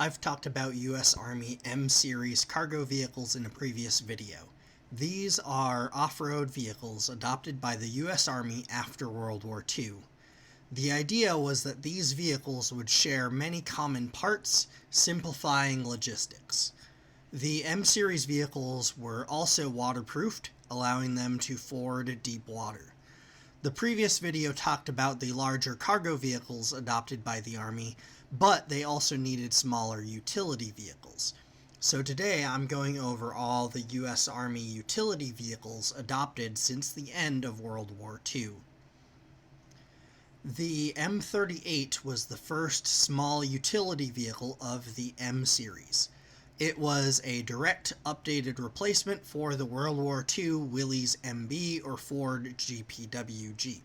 I've talked about U.S. Army M-Series cargo vehicles in a previous video. These are off-road vehicles adopted by the U.S. Army after World War II. The idea was that these vehicles would share many common parts, simplifying logistics. The M-Series vehicles were also waterproofed, allowing them to ford deep water. The previous video talked about the larger cargo vehicles adopted by the Army, but they also needed smaller utility vehicles. So today I'm going over all the U.S. Army utility vehicles adopted since the end of World War II. The M38 was the first small utility vehicle of the M-Series. It was a direct updated replacement for the World War II Willys MB or Ford GPW Jeep.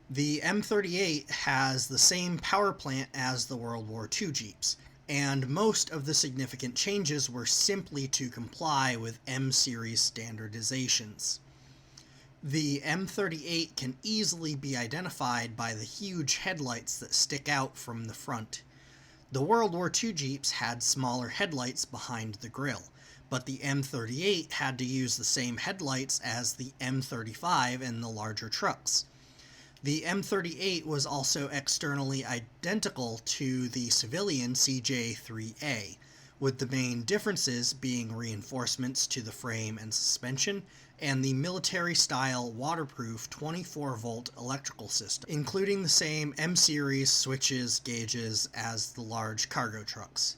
The M38 has the same power plant as the World War II Jeeps, and most of the significant changes were simply to comply with M-Series standardizations. The M38 can easily be identified by the huge headlights that stick out from the front. The World War II Jeeps had smaller headlights behind the grille, but the M38 had to use the same headlights as the M35 and the larger trucks. The M38 was also externally identical to the civilian CJ3A, with the main differences being reinforcements to the frame and suspension, and the military-style waterproof 24-volt electrical system, including the same M-Series switches gauges as the large cargo trucks.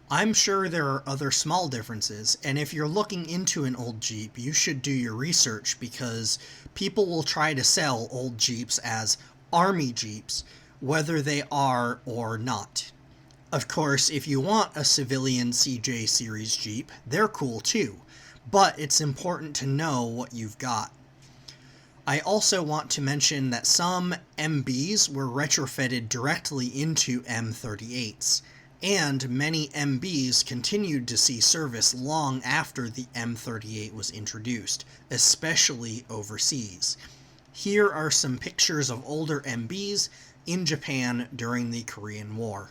I'm sure there are other small differences, and if you're looking into an old Jeep, you should do your research because people will try to sell old Jeeps as Army Jeeps, whether they are or not. Of course, if you want a civilian CJ Series Jeep, they're cool too, but it's important to know what you've got. I also want to mention that some MBs were retrofitted directly into M38s, and many MBs continued to see service long after the M38 was introduced, especially overseas. Here are some pictures of older MBs in Japan during the Korean War.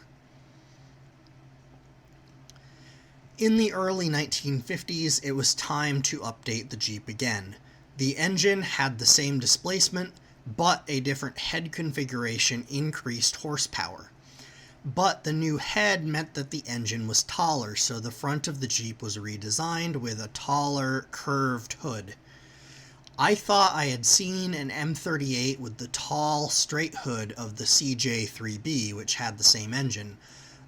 In the early 1950s, it was time to update the Jeep again. The engine had the same displacement, but a different head configuration increased horsepower. But the new head meant that the engine was taller, so the front of the Jeep was redesigned with a taller, curved hood. I thought I had seen an M38 with the tall, straight hood of the CJ3B, which had the same engine,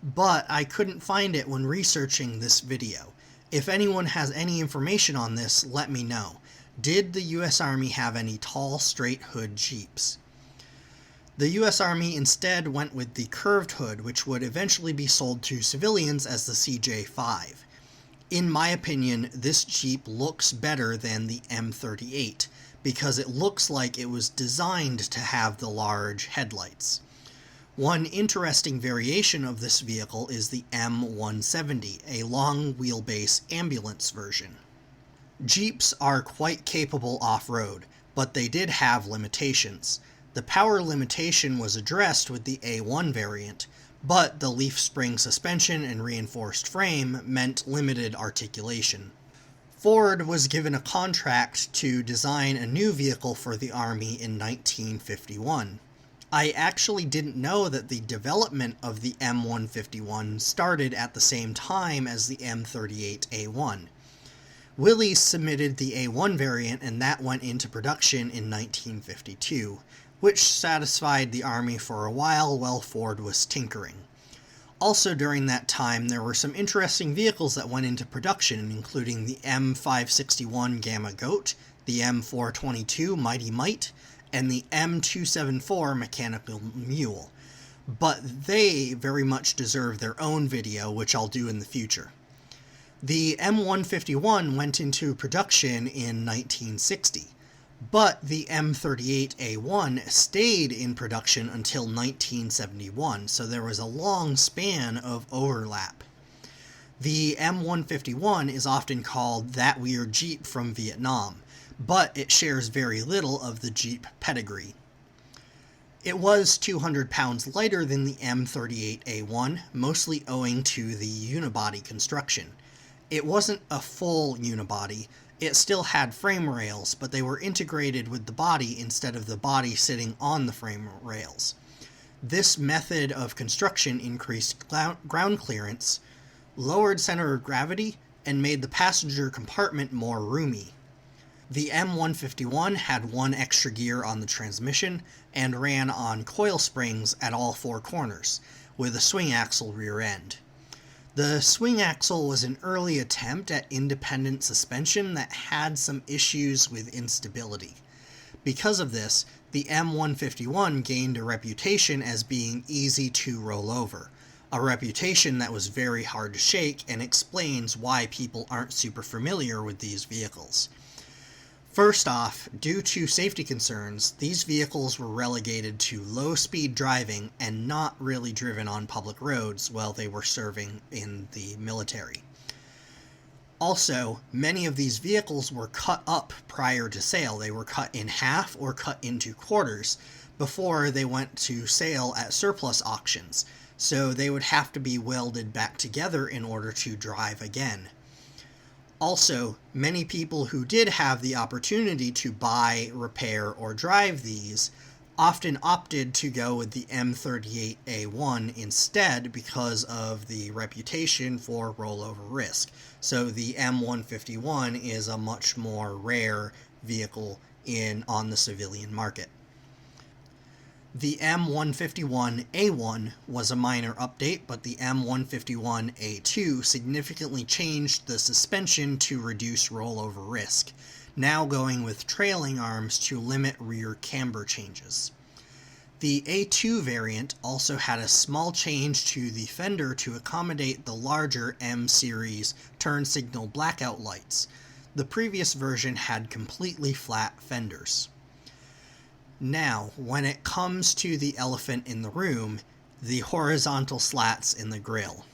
but I couldn't find it when researching this video. If anyone has any information on this, let me know. Did the U.S. Army have any tall, straight hood Jeeps? The U.S. Army instead went with the curved hood, which would eventually be sold to civilians as the CJ5. In my opinion, this Jeep looks better than the M38, because it looks like it was designed to have the large headlights. One interesting variation of this vehicle is the M-170, a long wheelbase ambulance version. Jeeps are quite capable off-road, but they did have limitations. The power limitation was addressed with the A1 variant, but the leaf spring suspension and reinforced frame meant limited articulation. Ford was given a contract to design a new vehicle for the Army in 1951. I actually didn't know that the development of the M151 started at the same time as the M38A1. Willys submitted the A1 variant and that went into production in 1952. Which satisfied the Army for a while Ford was tinkering. Also during that time, there were some interesting vehicles that went into production, including the M561 Gamma Goat, the M422 Mighty Might, and the M274 Mechanical Mule. But they very much deserve their own video, which I'll do in the future. The M151 went into production in 1960. But the M38A1 stayed in production until 1971, so there was a long span of overlap. The M151 is often called that weird Jeep from Vietnam, but it shares very little of the Jeep pedigree. It was 200 pounds lighter than the M38A1, mostly owing to the unibody construction. It wasn't a full unibody. It still had frame rails, but they were integrated with the body instead of the body sitting on the frame rails. This method of construction increased ground clearance, lowered center of gravity, and made the passenger compartment more roomy. The M151 had one extra gear on the transmission and ran on coil springs at all four corners, with a swing axle rear end. The swing axle was an early attempt at independent suspension that had some issues with instability. Because of this, the M151 gained a reputation as being easy to roll over, a reputation that was very hard to shake and explains why people aren't super familiar with these vehicles. First off, due to safety concerns, these vehicles were relegated to low-speed driving and not really driven on public roads while they were serving in the military. Also, many of these vehicles were cut up prior to sale. They were cut in half or cut into quarters before they went to sale at surplus auctions, so they would have to be welded back together in order to drive again. Also, many people who did have the opportunity to buy, repair, or drive these often opted to go with the M38A1 instead because of the reputation for rollover risk. So the M151 is a much more rare vehicle on the civilian market. The M151A1 was a minor update, but the M151A2 significantly changed the suspension to reduce rollover risk, now going with trailing arms to limit rear camber changes. The A2 variant also had a small change to the fender to accommodate the larger M-series turn signal blackout lights. The previous version had completely flat fenders. Now, when it comes to the elephant in the room, the horizontal slats in the grille.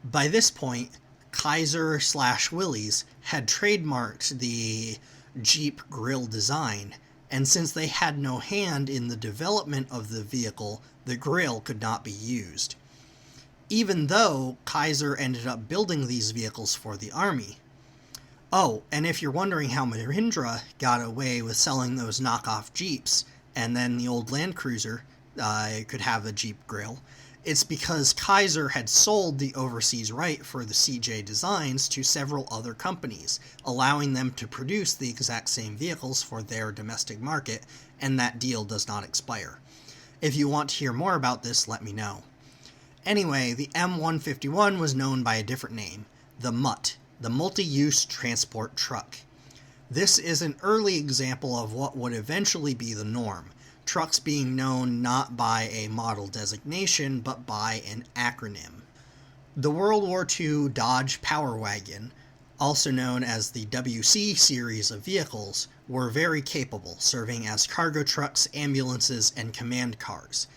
By this point, Kaiser/Willys had trademarked the Jeep grille design, and since they had no hand in the development of the vehicle, the grille could not be used. Even though Kaiser ended up building these vehicles for the Army. Oh, and if you're wondering how Mahindra got away with selling those knockoff Jeeps, and then the old Land Cruiser could have a Jeep grille, it's because Kaiser had sold the overseas right for the CJ designs to several other companies, allowing them to produce the exact same vehicles for their domestic market, and that deal does not expire. If you want to hear more about this, let me know. Anyway, the M151 was known by a different name, the MUTT, the multi-use transport truck. This is an early example of what would eventually be the norm, trucks being known not by a model designation but by an acronym. The World War II Dodge Power Wagon, also known as the WC series of vehicles, were very capable, serving as cargo trucks, ambulances, and command cars.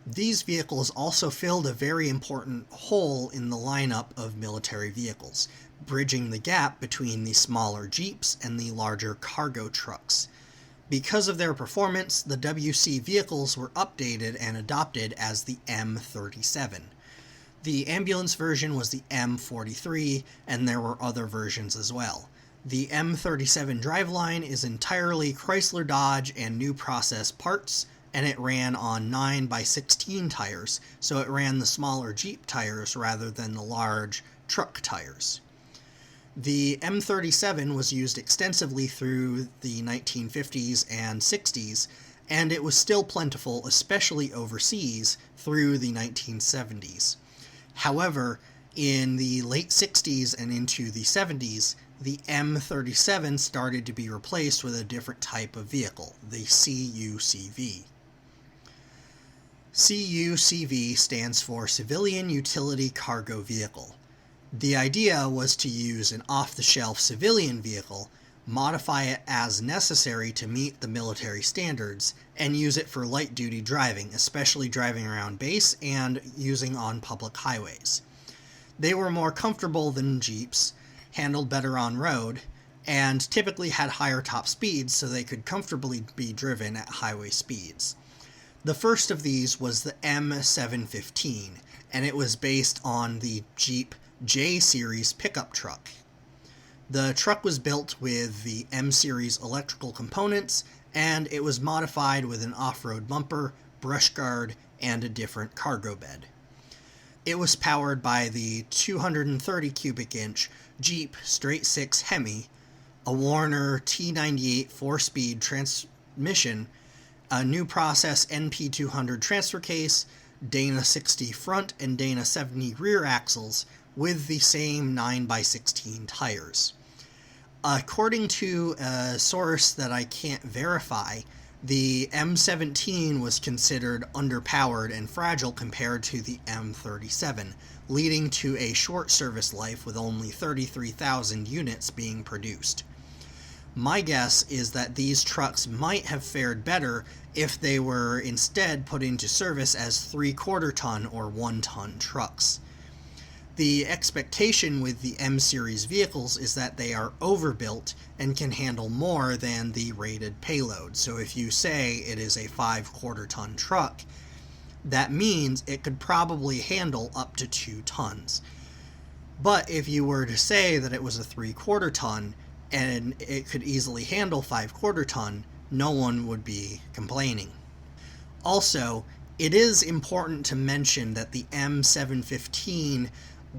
These vehicles also filled a very important hole in the lineup of military vehicles, bridging the gap between the smaller Jeeps and the larger cargo trucks. Because of their performance, the WC vehicles were updated and adopted as the M37. The ambulance version was the M43, and there were other versions as well. The M37 driveline is entirely Chrysler Dodge and New Process parts, and it ran on 9x16 tires, so it ran the smaller Jeep tires rather than the large truck tires. The M37 was used extensively through the 1950s and 60s, and it was still plentiful, especially overseas, through the 1970s. However, in the late 60s and into the 70s, the M37 started to be replaced with a different type of vehicle, the CUCV. CUCV stands for Civilian Utility Cargo Vehicle. The idea was to use an off-the-shelf civilian vehicle, modify it as necessary to meet the military standards, and use it for light-duty driving, especially driving around base and using on public highways. They were more comfortable than Jeeps, handled better on road, and typically had higher top speeds so they could comfortably be driven at highway speeds. The first of these was the M715, and it was based on the Jeep J Series pickup truck. The truck was built with the M Series electrical components, and it was modified with an off-road bumper, brush guard, and a different cargo bed. It was powered by the 230 cubic inch Jeep Straight 6 Hemi, a Warner T98 4-speed transmission, a new process NP200 transfer case, Dana 60 front and Dana 70 rear axles with the same 9x16 tires. According to a source that I can't verify, the M17 was considered underpowered and fragile compared to the M37, leading to a short service life with only 33,000 units being produced. My guess is that these trucks might have fared better if they were instead put into service as 3/4 ton or 1 ton trucks. The expectation with the M Series vehicles is that they are overbuilt and can handle more than the rated payload. So if you say it is a 5/4 ton truck, that means it could probably handle up to 2 tons. But if you were to say that it was a 3/4 ton and it could easily handle 5/4 ton, no one would be complaining. Also, it is important to mention that the M715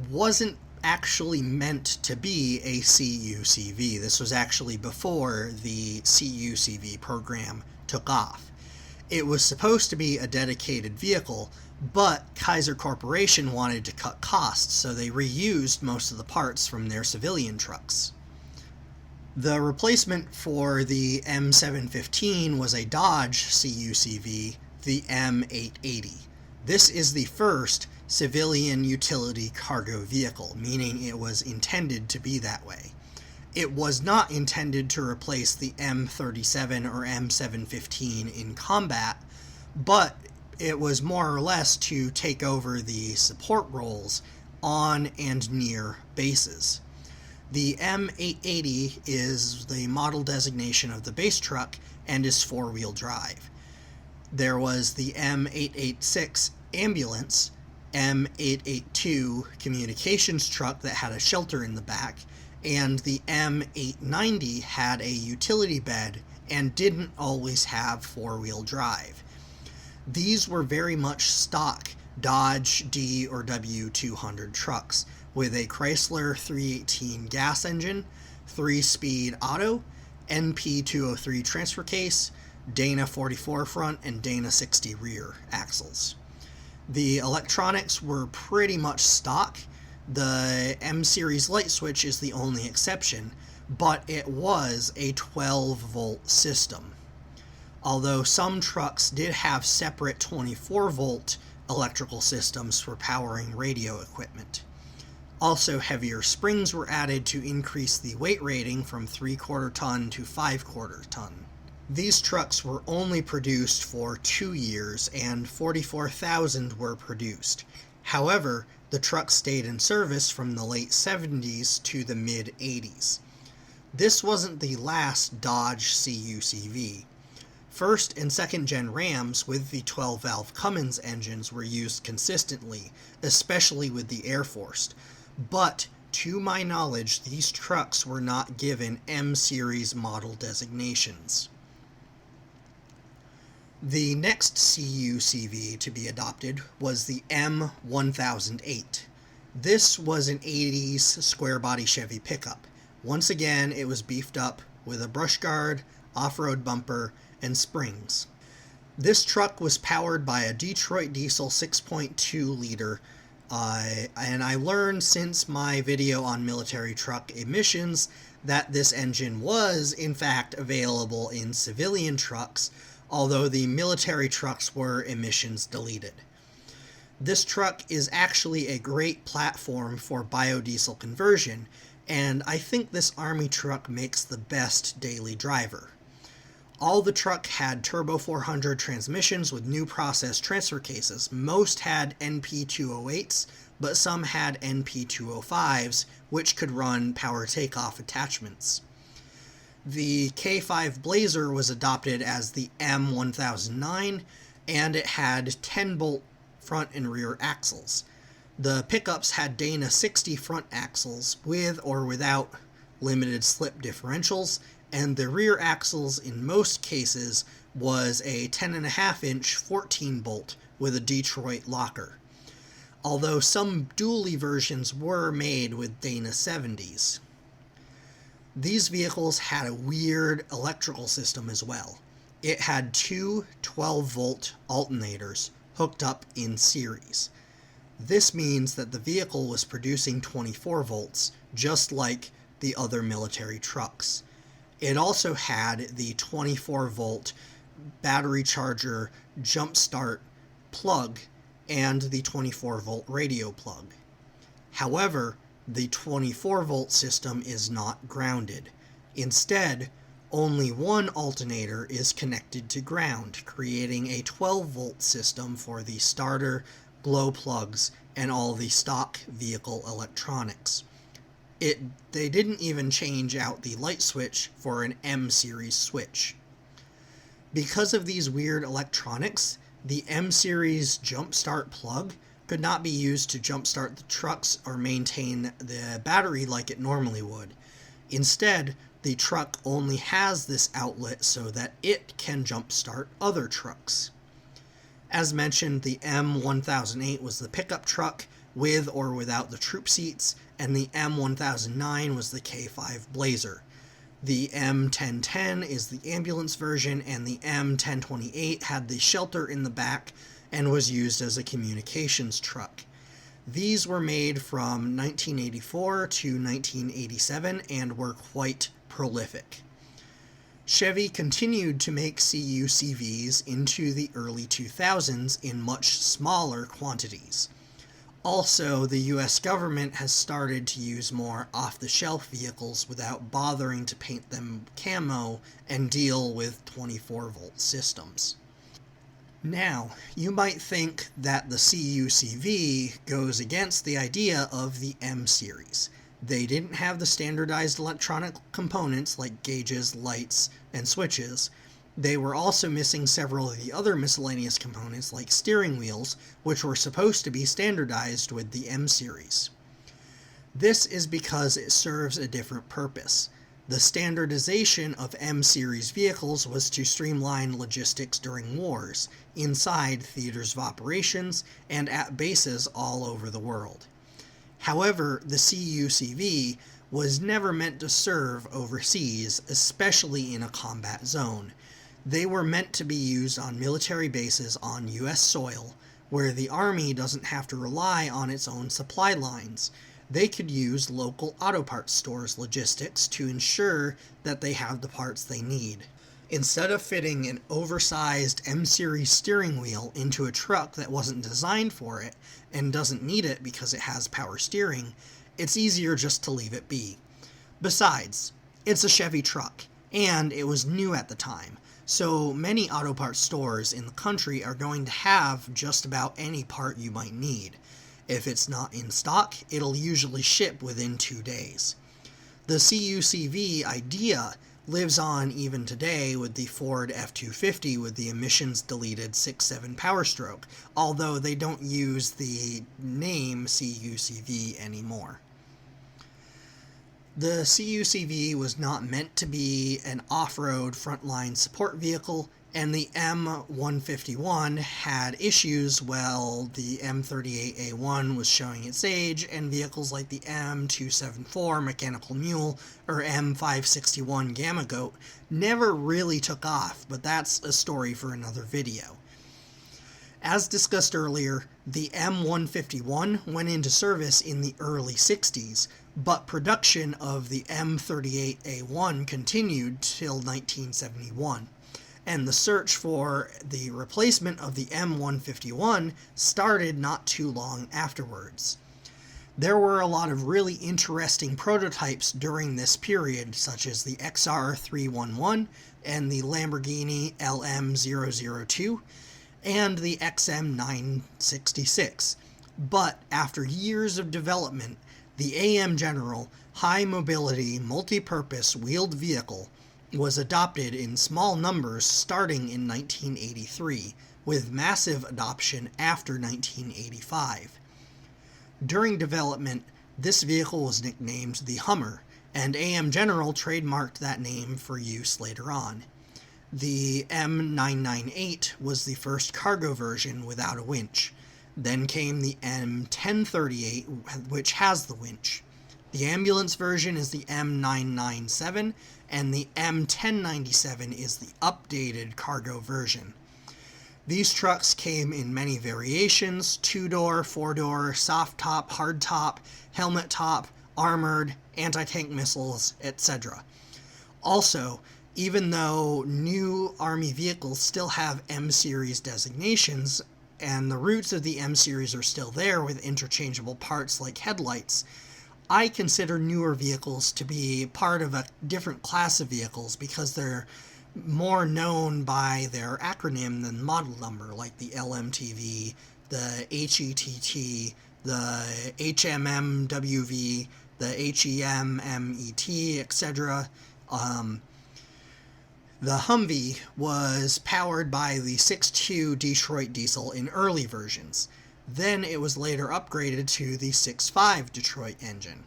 wasn't actually meant to be a CUCV. This was actually before the CUCV program took off. It was supposed to be a dedicated vehicle, but Kaiser Corporation wanted to cut costs, so they reused most of the parts from their civilian trucks. The replacement for the M715 was a Dodge CUCV, the M880. This is the first civilian utility cargo vehicle, meaning it was intended to be that way. It was not intended to replace the M37 or M715 in combat, but it was more or less to take over the support roles on and near bases. The M880 is the model designation of the base truck and is 4-wheel drive. There was the M886 ambulance, M882 communications truck that had a shelter in the back, and the M890 had a utility bed and didn't always have 4-wheel drive. These were very much stock Dodge D or W200 trucks with a Chrysler 318 gas engine, 3-speed auto, NP203 transfer case, Dana 44 front, and Dana 60 rear axles. The electronics were pretty much stock. The M Series light switch is the only exception, but it was a 12-volt system. Although some trucks did have separate 24-volt electrical systems for powering radio equipment. Also, heavier springs were added to increase the weight rating from 3/4 ton to 5/4 ton. These trucks were only produced for 2 years, and 44,000 were produced. However, the truck stayed in service from the late 70s to the mid-80s. This wasn't the last Dodge CUCV. First and second gen Rams with the 12-valve Cummins engines were used consistently, especially with the Air Force. But, to my knowledge, these trucks were not given M Series model designations. The next CUCV to be adopted was the M-1008. This was an 80s square-body Chevy pickup. Once again, it was beefed up with a brush guard, off-road bumper, and springs. This truck was powered by a Detroit diesel 6.2-liter, and I learned since my video on military truck emissions that this engine was, in fact, available in civilian trucks, although the military trucks were emissions deleted. This truck is actually a great platform for biodiesel conversion, and I think this Army truck makes the best daily driver. All the truck had Turbo 400 transmissions with new process transfer cases. Most had NP208s, but some had NP205s, which could run power takeoff attachments. The K5 Blazer was adopted as the M1009, and it had 10-bolt front and rear axles. The pickups had Dana 60 front axles with or without limited slip differentials, and the rear axles in most cases was a 10.5-inch 14-bolt with a Detroit locker, although some dually versions were made with Dana 70s. These vehicles had a weird electrical system as well. It had two 12-volt alternators hooked up in series. This means that the vehicle was producing 24 volts, just like the other military trucks. It also had the 24-volt battery charger jump start plug and the 24-volt radio plug. However, the 24-volt system is not grounded. Instead, only one alternator is connected to ground, creating a 12-volt system for the starter, glow plugs, and all the stock vehicle electronics. They didn't even change out the light switch for an M-series switch. Because of these weird electronics, the M-series jump start plug could not be used to jumpstart the trucks or maintain the battery like it normally would. Instead, the truck only has this outlet so that it can jumpstart other trucks. As mentioned, the M-1008 was the pickup truck with or without the troop seats, and the M-1009 was the K5 Blazer. The M-1010 is the ambulance version, and the M-1028 had the shelter in the back and was used as a communications truck. These were made from 1984 to 1987 and were quite prolific. Chevy continued to make CUCVs into the early 2000s in much smaller quantities. Also, the US government has started to use more off-the-shelf vehicles without bothering to paint them camo and deal with 24-volt systems. Now, you might think that the CUCV goes against the idea of the M-series. They didn't have the standardized electronic components like gauges, lights, and switches. They were also missing several of the other miscellaneous components like steering wheels, which were supposed to be standardized with the M-series. This is because it serves a different purpose. The standardization of M-series vehicles was to streamline logistics during wars, inside theaters of operations, and at bases all over the world. However, the CUCV was never meant to serve overseas, especially in a combat zone. They were meant to be used on military bases on US soil, where the Army doesn't have to rely on its own supply lines. They could use local auto parts stores' logistics to ensure that they have the parts they need. Instead of fitting an oversized M-series steering wheel into a truck that wasn't designed for it and doesn't need it because it has power steering, it's easier just to leave it be. Besides, it's a Chevy truck, and it was new at the time, so many auto parts stores in the country are going to have just about any part you might need. If it's not in stock, it'll usually ship within 2 days. The CUCV idea lives on even today with the Ford F-250 with the emissions-deleted 6.7 Power Stroke, although they don't use the name CUCV anymore. The CUCV was not meant to be an off-road frontline support vehicle, and the M-151 had issues while the M38A1 was showing its age, and vehicles like the M274 Mechanical Mule or M561 Gamma Goat never really took off, but that's a story for another video. As discussed earlier, the M151 went into service in the early 60s, but production of the M38A1 continued till 1971. And the search for the replacement of the M151 started not too long afterwards. There were a lot of really interesting prototypes during this period, such as the XR311 and the Lamborghini LM002 and the XM966. But after years of development, the AM General High Mobility Multi-Purpose Wheeled Vehicle was adopted in small numbers starting in 1983, with massive adoption after 1985. During development, this vehicle was nicknamed the Hummer, and AM General trademarked that name for use later on. The M998 was the first cargo version without a winch. Then came the M1038, which has the winch. The ambulance version is the M997, and the M1097 is the updated cargo version. These trucks came in many variations: 2-door, 4-door, soft top, hard top, helmet top, armored, anti-tank missiles, etc. Also, even though new Army vehicles still have M-Series designations, and the roots of the M-Series are still there with interchangeable parts like headlights, I consider newer vehicles to be part of a different class of vehicles because they're more known by their acronym than model number, like the LMTV, the HETT, the HMMWV, the HEMMET, etc. The Humvee was powered by the 6.2 Detroit diesel in early versions. Then it was later upgraded to the 6.5 Detroit engine.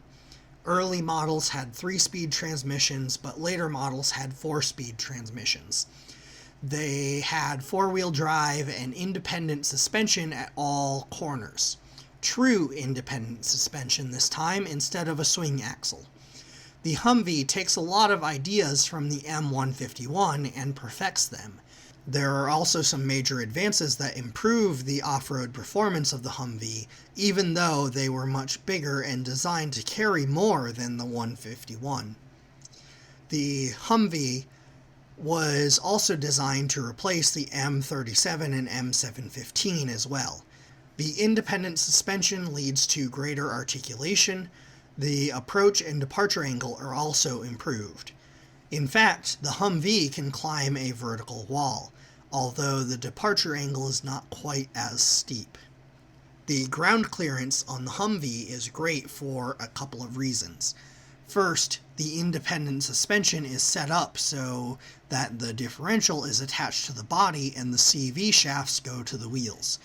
Early models had 3-speed transmissions, but later models had 4-speed transmissions. They had 4-wheel drive and independent suspension at all corners. True independent suspension this time instead of a swing axle. The Humvee takes a lot of ideas from the M-151 and perfects them. There are also some major advances that improve the off-road performance of the Humvee, even though they were much bigger and designed to carry more than the 151. The Humvee was also designed to replace the M37 and M715 as well. The independent suspension leads to greater articulation. The approach and departure angle are also improved. In fact, the Humvee can climb a vertical wall, although the departure angle is not quite as steep. The ground clearance on the Humvee is great for a couple of reasons. First, the independent suspension is set up so that the differential is attached to the body and the CV shafts go to the wheels.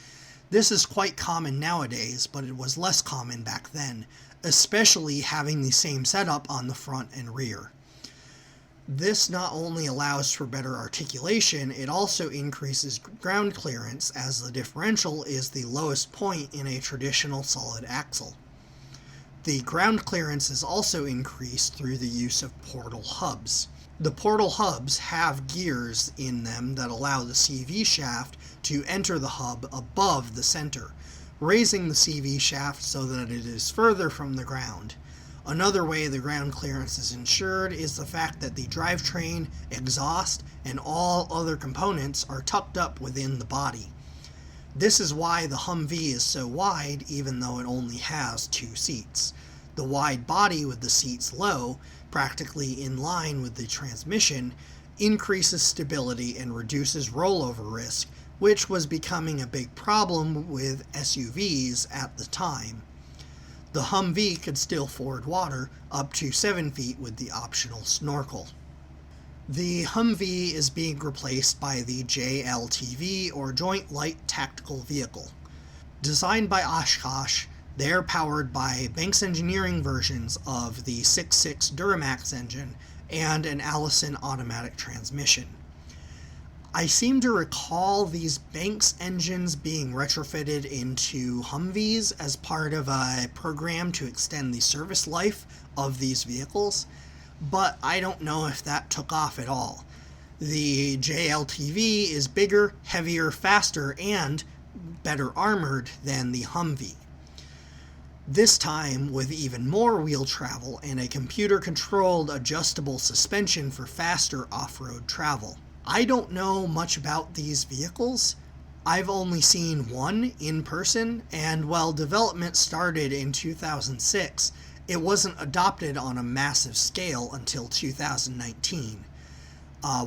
This is quite common nowadays, but it was less common back then, especially having the same setup on the front and rear. This not only allows for better articulation, it also increases ground clearance as the differential is the lowest point in a traditional solid axle. The ground clearance is also increased through the use of portal hubs. The portal hubs have gears in them that allow the CV shaft to enter the hub above the center, raising the CV shaft so that it is further from the ground. Another way the ground clearance is ensured is the fact that the drivetrain, exhaust, and all other components are tucked up within the body. This is why the Humvee is so wide, even though it only has 2 seats. The wide body with the seats low, practically in line with the transmission, increases stability and reduces rollover risk, which was becoming a big problem with SUVs at the time. The Humvee could still ford water up to 7 feet with the optional snorkel. The Humvee is being replaced by the JLTV, or Joint Light Tactical Vehicle. Designed by Oshkosh, they are powered by Banks Engineering versions of the 6.6 Duramax engine and an Allison automatic transmission. I seem to recall these Banks engines being retrofitted into Humvees as part of a program to extend the service life of these vehicles, but I don't know if that took off at all. The JLTV is bigger, heavier, faster, and better armored than the Humvee. This time with even more wheel travel and a computer-controlled adjustable suspension for faster off-road travel. I don't know much about these vehicles. I've only seen one in person, and while development started in 2006, it wasn't adopted on a massive scale until 2019.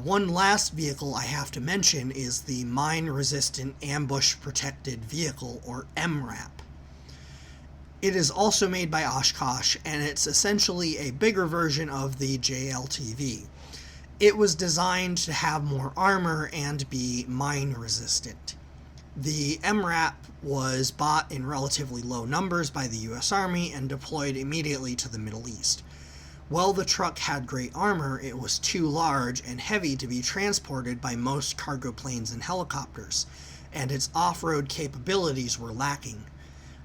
One last vehicle I have to mention is the Mine-Resistant Ambush Protected Vehicle, or MRAP. It is also made by Oshkosh, and it's essentially a bigger version of the JLTV. It was designed to have more armor and be mine resistant. The MRAP was bought in relatively low numbers by the US Army and deployed immediately to the Middle East. While the truck had great armor, it was too large and heavy to be transported by most cargo planes and helicopters, and its off-road capabilities were lacking.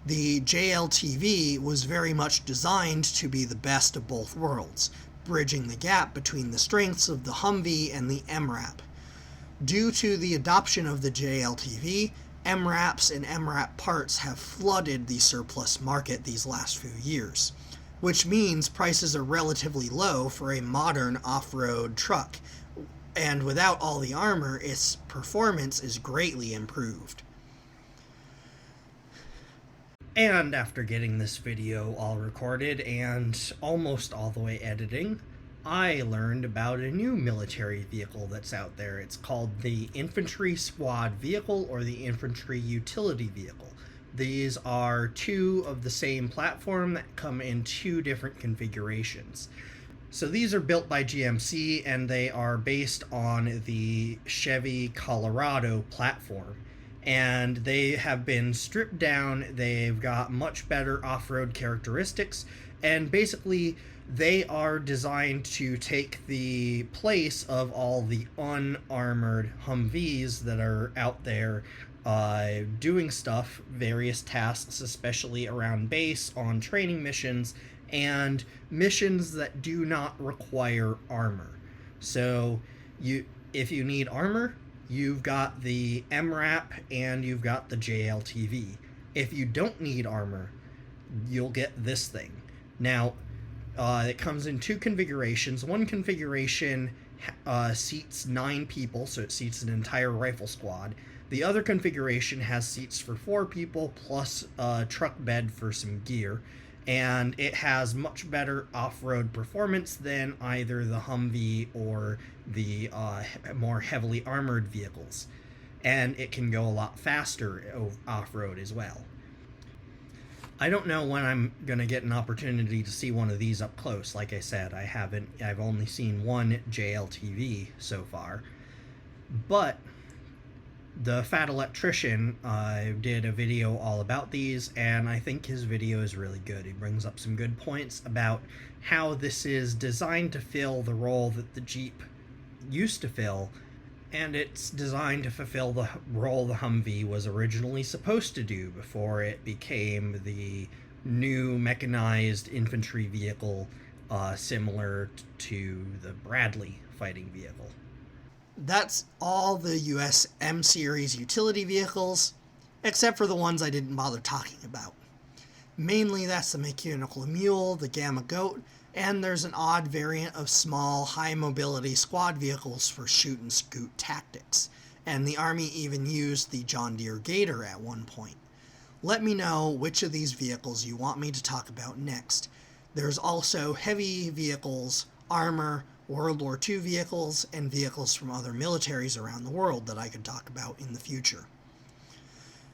The JLTV was very much designed to be the best of both worlds, bridging the gap between the strengths of the Humvee and the MRAP. Due to the adoption of the JLTV, MRAPs and MRAP parts have flooded the surplus market these last few years, which means prices are relatively low for a modern off-road truck, and without all the armor, its performance is greatly improved. And after getting this video all recorded and almost all the way editing, I learned about a new military vehicle that's out there. It's called the Infantry Squad Vehicle or the Infantry Utility Vehicle. These are two of the same platform that come in two different configurations. So these are built by GMC and they are based on the Chevy Colorado platform. And they have been stripped down, they've got much better off-road characteristics, and basically they are designed to take the place of all the unarmored Humvees that are out there doing stuff, various tasks, especially around base, on training missions, and missions that do not require armor. So if you need armor, you've got the MRAP and you've got the JLTV. If you don't need armor, you'll get this thing. Now, it comes in two configurations. One configuration seats 9 people, so it seats an entire rifle squad. The other configuration has seats for 4 people, plus a truck bed for some gear. And it has much better off-road performance than either the Humvee or the more heavily armored vehicles. And it can go a lot faster off-road as well. I don't know when I'm going to get an opportunity to see one of these up close. Like I said, I've only seen one JLTV so far. But the Fat Electrician did a video all about these, and I think his video is really good. He brings up some good points about how this is designed to fill the role that the Jeep used to fill, and it's designed to fulfill the role the Humvee was originally supposed to do before it became the new mechanized infantry vehicle similar to the Bradley fighting vehicle. That's all the US M-Series utility vehicles, except for the ones I didn't bother talking about. Mainly that's the Mechanical Mule, the Gamma Goat, and there's an odd variant of small, high-mobility squad vehicles for shoot-and-scoot tactics, and the Army even used the John Deere Gator at one point. Let me know which of these vehicles you want me to talk about next. There's also heavy vehicles, armor, World War II vehicles, and vehicles from other militaries around the world that I could talk about in the future.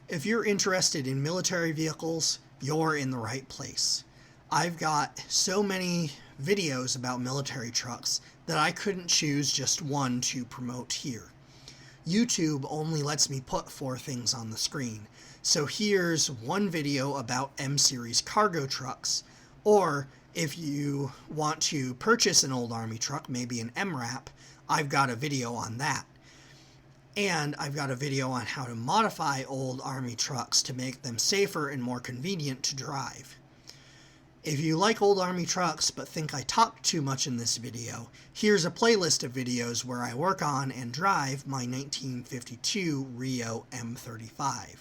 If you're interested in military vehicles, you're in the right place. I've got so many videos about military trucks that I couldn't choose just one to promote here. YouTube only lets me put 4 things on the screen, so here's one video about M-Series cargo trucks, or if you want to purchase an old Army truck, maybe an MRAP, I've got a video on that. And I've got a video on how to modify old Army trucks to make them safer and more convenient to drive. If you like old Army trucks but think I talked too much in this video, here's a playlist of videos where I work on and drive my 1952 Rio M35.